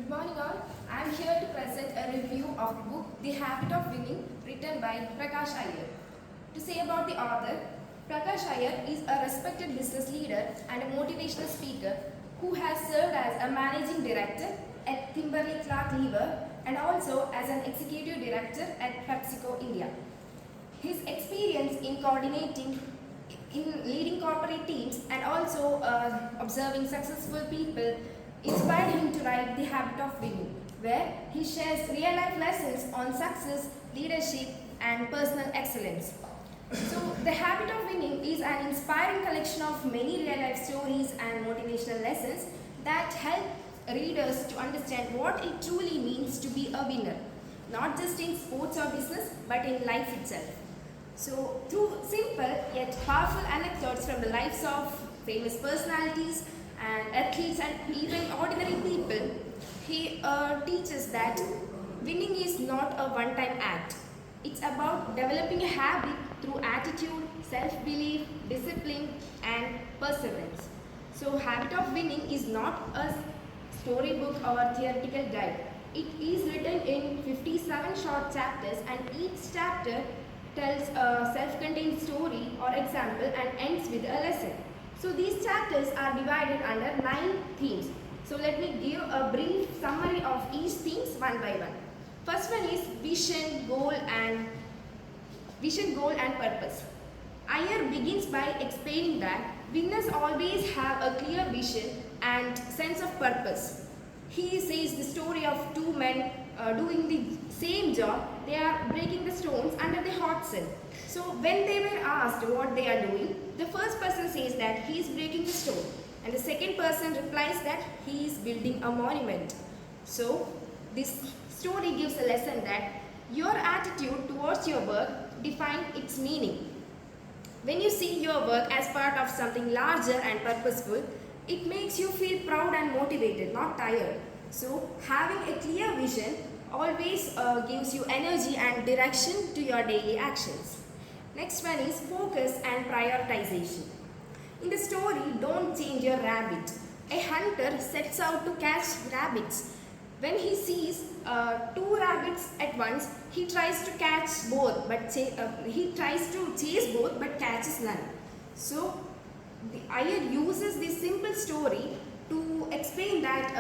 Good morning all. I am here to present a review of the book The Habit of Winning written by Prakash Iyer. To say about the author, Prakash Iyer is a respected business leader and a motivational speaker who has served as a managing director at Kimberly-Clark Lever and also as an executive director at PepsiCo India. His experience in coordinating in leading corporate teams and also observing successful people inspired him to write The Habit of Winning, where he shares real-life lessons on success, leadership, and personal excellence. So, The Habit of Winning is an inspiring collection of many real-life stories and motivational lessons that help readers to understand what it truly means to be a winner, not just in sports or business, but in life itself. So, through simple yet powerful anecdotes from the lives of famous personalities and athletes and even ordinary people, he teaches that winning is not a one-time act. It's about developing a habit through attitude, self-belief, discipline, and perseverance. So, Habit of Winning is not a storybook or theoretical guide. It is written in 57 short chapters, and each chapter tells a self-contained story or example and ends with a lesson. So these chapters are divided under 9 themes. So let me give a brief summary of each themes one by one. First one is vision, goal and purpose. Iyer begins by explaining that winners always have a clear vision and sense of purpose. He says the story of two men doing the same job. They are breaking the stones under the hot sun. So when they were asked what they are doing, the first person says that he is breaking the stone, and the second person replies that he is building a monument. So this story gives a lesson that your attitude towards your work defines its meaning. When you see your work as part of something larger and purposeful, it makes you feel proud and motivated, not tired. So having a clear vision always gives you energy and direction to your daily actions. Next one is focus and prioritization. In the story, don't change your rabbit. A hunter sets out to catch rabbits. When he sees two rabbits at once, he tries to catch both, but he tries to chase both, but catches none. So, Iyer uses this simple story to explain that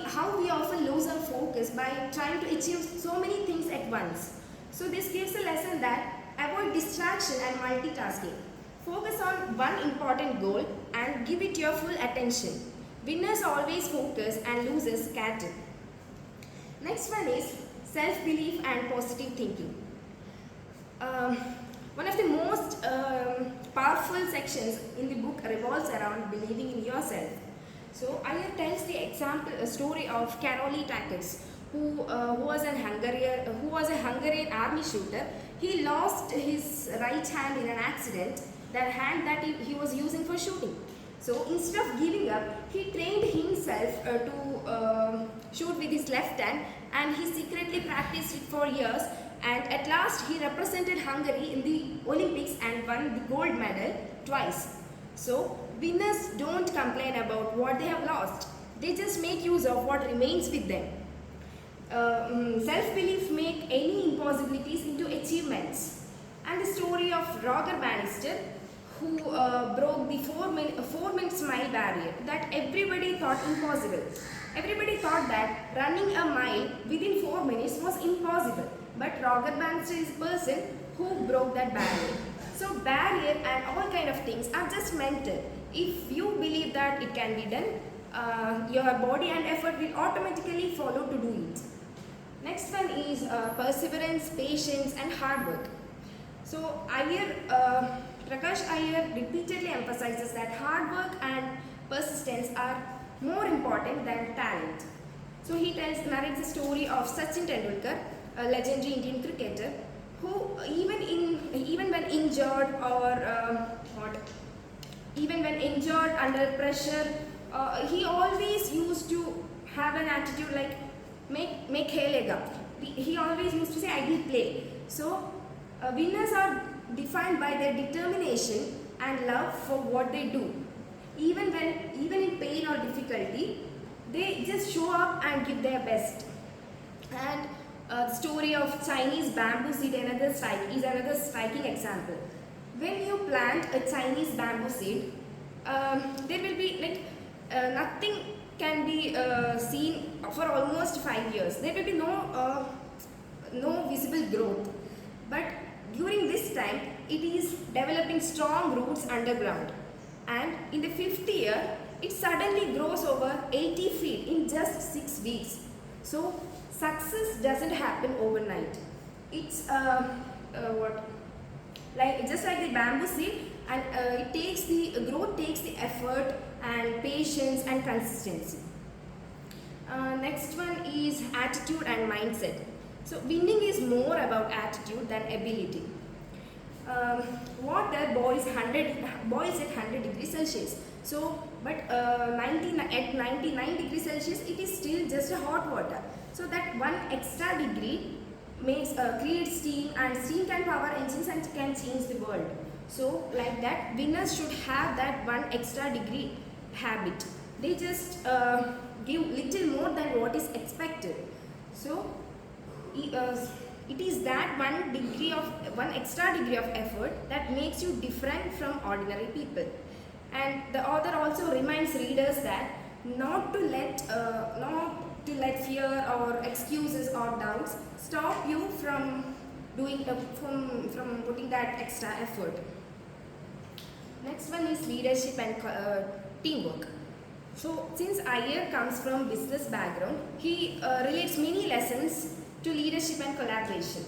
how we often lose our focus by trying to achieve so many things at once. So, this gives a lesson that avoid distraction and multitasking. Focus on one important goal and give it your full attention. Winners always focus and losers scatter. Next one is self-belief and positive thinking. One of the most powerful sections in the book revolves around believing in yourself. So Iyer tells the story of Karoli Takis, who was a Hungarian army shooter. He lost his right hand in an accident, that hand that he was using for shooting. So instead of giving up, he trained himself to shoot with his left hand, and he secretly practiced it for years, and at last he represented Hungary in the Olympics and won the gold medal twice. So winners don't complain about what they have lost. They just make use of what remains with them. Self-belief make any impossibilities into achievements. And the story of Roger Bannister, who broke the 4-minute smile barrier that everybody thought impossible. Everybody thought that running a mile within 4 minutes was impossible. But Roger Bannister is a person who broke that barrier. So barrier and all kind of things are just mental. If you believe that it can be done, your body and effort will automatically follow to do it. Next one is perseverance, patience and hard work. So Prakash Iyer repeatedly emphasizes that hard work and persistence are more important than talent. So he narrates the story of Sachin Tendulkar, a legendary Indian cricketer, who even when injured under pressure, he always used to have an attitude like make khelega. He always used to say I will play. So winners are defined by their determination and love for what they do. Even in pain or difficulty, They just show up and give their best. And the story of Chinese bamboo seed is another striking example. When you plant a Chinese bamboo seed, there will be like nothing can be seen for almost 5 years. There will be no visible growth. But during this time, it is developing strong roots underground. And in the fifth year, it suddenly grows over 80 feet in just 6 weeks. So success doesn't happen overnight. It's what like just like the bamboo seed, and it takes the growth takes the effort and patience and consistency. Next one is attitude and mindset. So winning is more about attitude than ability. Water boils at 100 degrees Celsius. So, but at 99 degrees Celsius, it is still just a hot water. So that one extra degree creates steam, and steam can power engines and can change the world. So, like that, winners should have that one extra degree habit. They just give little more than what is expected. So, it is that one extra degree of effort that makes you different from ordinary people. And the author also reminds readers that not to let fear or excuses or doubts stop you from from putting that extra effort. Next one is leadership and teamwork. So since Iyer comes from business background, he relates many lessons to leadership and collaboration.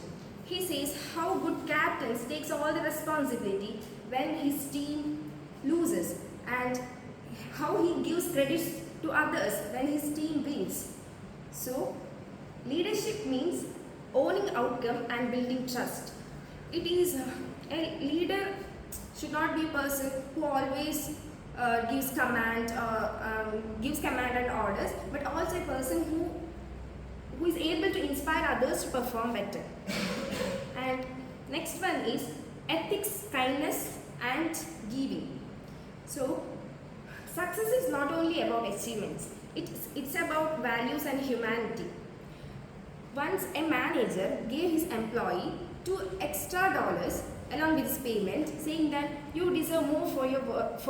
He says how good captains takes all the responsibility when his team loses, and how he gives credit to others when his team wins. So leadership means owning outcome and building trust. It is a leader should not be a person who always gives command and orders, but also a person who is able to inspire others to perform better. And next one is ethics, kindness, and giving. So success is not only about achievements; it's about values and humanity. Once a manager gave his employee $2 extra along with his payment, saying that you deserve more for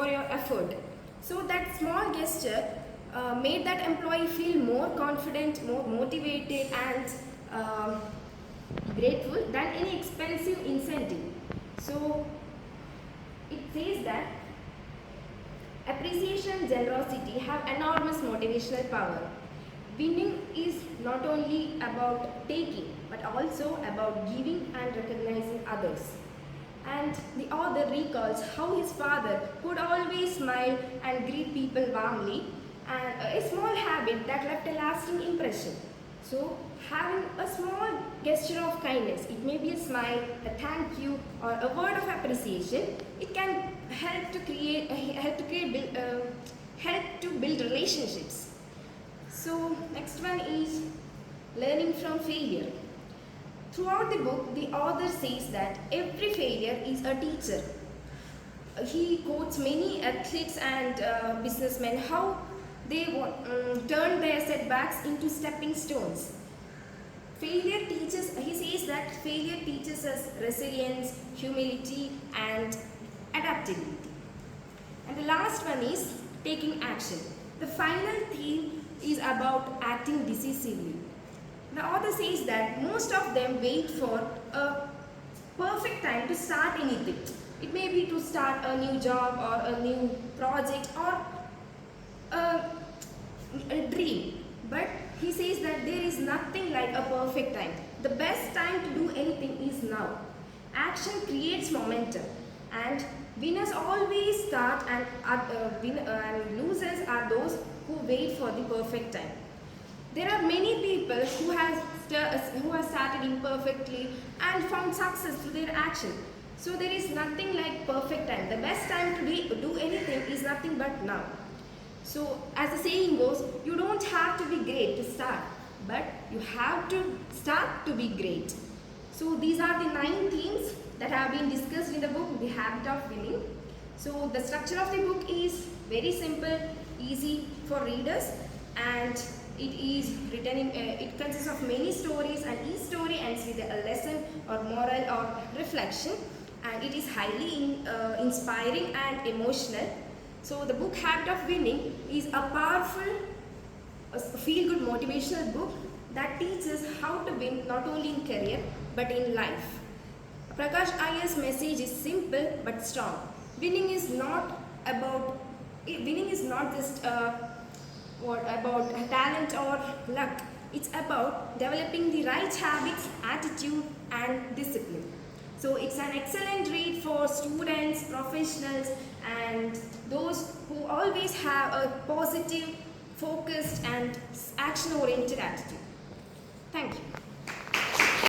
your effort. So that small gesture made that employee feel more confident, more motivated, and grateful than any expensive incentive. So it says that appreciation and generosity have enormous motivational power. Winning is not only about taking, but also about giving and recognizing others. And the author recalls how his father would always smile and greet people warmly, and a small habit that left a lasting impression. So, having a small gesture of kindness, it may be a smile, a thank you, or a word of appreciation, it can help to build relationships. So, next one is learning from failure. Throughout the book, the author says that every failure is a teacher. He quotes many athletes and businessmen how they turned their setbacks into stepping stones. He says that failure teaches us resilience, humility, and adaptability. And the last one is taking action. The final theme is about acting decisively. The author says that most of them wait for a perfect time to start anything. It may be to start a new job or a new project or a dream. But he says that there is nothing like a perfect time. The best time to do anything is now. Action creates momentum, and winners always start, and losers are those who wait for the perfect time. There are many people who have started imperfectly and found success through their action. So there is nothing like perfect time. The best time to do anything is nothing but now. So as the saying goes, you don't have to be great to start, but you have to start to be great. So these are the 9 themes that have been discussed in the book, The Habit of Winning. So the structure of the book is very simple, easy for readers. and it is written in, it consists of many stories, and each story ends with a lesson or moral or reflection, and it is highly inspiring and emotional. So the book Habit of Winning is a powerful, feel-good motivational book that teaches how to win not only in career but in life. Prakash Iyer's message is simple but strong. Winning is not about winning is not just what about talent or luck. It's about developing the right habits, attitude, and discipline. So it's an excellent read for students, professionals, and those who always have a positive, focused, and action-oriented attitude. Thank you.